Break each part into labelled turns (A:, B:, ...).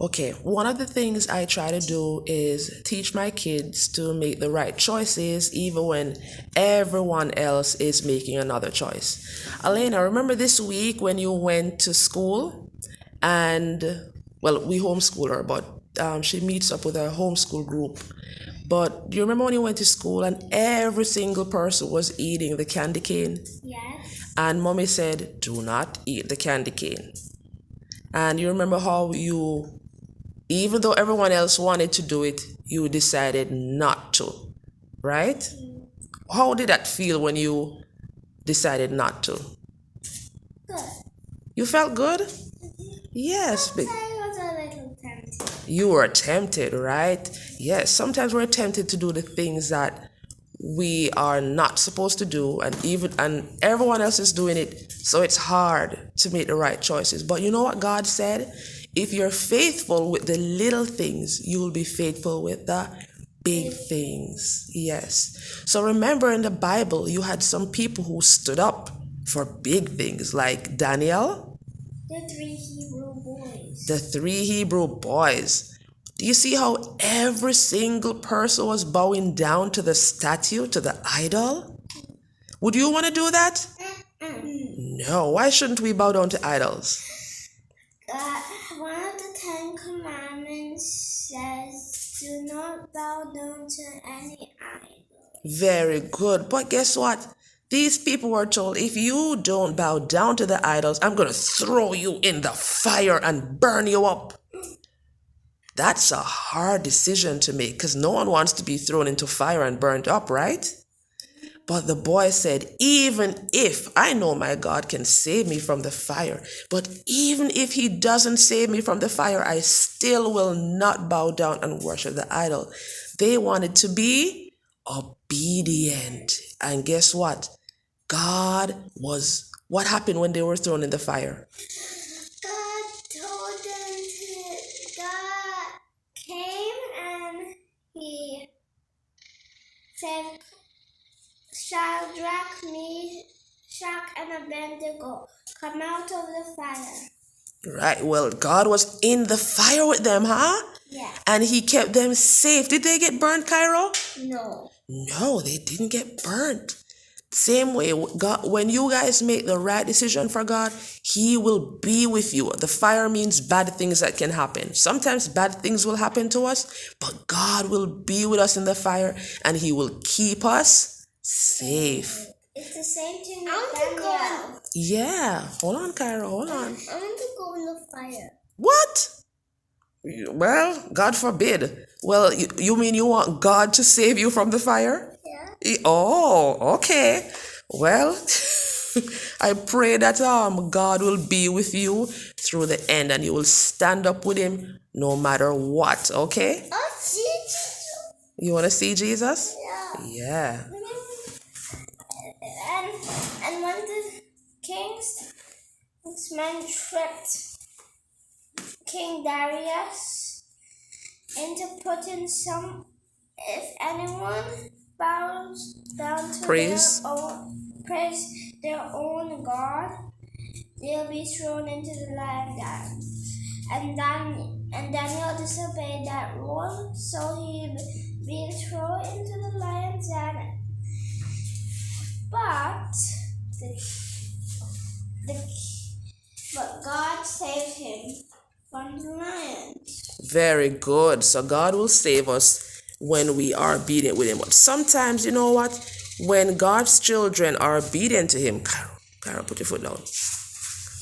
A: Okay, one of the things I try to do is teach my kids to make the right choices even when everyone else is making another choice. Elena, remember this week when you went to school and, well, we homeschool her, but she meets up with a homeschool group. But do you remember when you went to school and every single person was eating the candy cane?
B: Yes.
A: And mommy said, do not eat the candy cane. And you remember how you, even though everyone else wanted to do it, you decided not to, right? How did that feel when you decided not to?
B: Good.
A: You felt good? Yes.
B: I was a little tempted.
A: You were tempted, right? Yes, sometimes we're tempted to do the things that we are not supposed to do, and everyone else is doing it, so it's hard to make the right choices. But you know what God said? If you're faithful with the little things, you will be faithful with the big things. Yes. So remember, in the Bible, you had some people who stood up for big things, like Daniel.
B: The three
A: Hebrew boys. Do you see how every single person was bowing down to the statue, to the idol? Would you want to do that? No. Why shouldn't we bow down to idols?
B: One of the 10 Commandments says, do not bow down to any idol.
A: Very good. But guess what? These people were told, if you don't bow down to the idols, I'm going to throw you in the fire and burn you up. That's a hard decision to make because no one wants to be thrown into fire and burned up, right? But the boy said, even if I know my God can save me from the fire, but even if he doesn't save me from the fire, I still will not bow down and worship the idol. They wanted to be obedient. And guess what? What happened when they were thrown in the fire?
B: God came and he said, Shadrach, Meshach, and Abednego, come out of the fire.
A: Right, well, God was in the fire with them, huh?
B: Yeah.
A: And he kept them safe. Did they get burnt, Cairo?
B: No.
A: No, they didn't get burnt. Same way, God, when you guys make the right decision for God, he will be with you. The fire means bad things that can happen. Sometimes bad things will happen to us, but God will be with us in the fire and he will keep us safe.
B: It's the same thing with Daniel.
A: Yeah. Hold on, Cairo. Hold on.
B: I want to go in the fire.
A: What? Well, God forbid. Well, you mean you want God to save you from the fire?
B: Yeah.
A: Oh, okay. Well, I pray that God will be with you through the end and you will stand up with him no matter what, okay?
B: Oh, see Jesus.
A: You want to see Jesus?
B: Yeah.
A: Yeah.
B: And when the king's men tricked King Darius into putting if anyone bows down to praise their own God, they'll be thrown into the lion den. And Daniel disobeyed that rule, so he being thrown into the lion's den. But God saved him from the lions.
A: Very good. So God will save us when we are obedient with him. But sometimes, you know what? When God's children are obedient to him, Carol, put your foot down.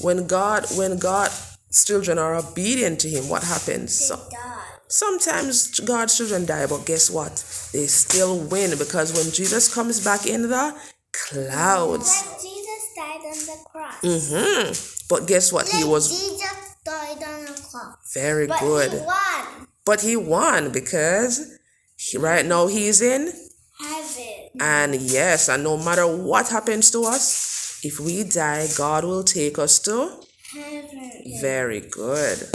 A: When God's children are obedient to him, what happens?
B: They die.
A: Sometimes God's children die, but guess what? They still win because when Jesus comes back in the clouds.
B: When Jesus died on the cross.
A: But guess what?
B: Jesus died on the cross.
A: Very good.
B: He won.
A: But he won because right now he's in
B: heaven.
A: And yes, and no matter what happens to us, if we die, God will take us to
B: heaven.
A: Very good.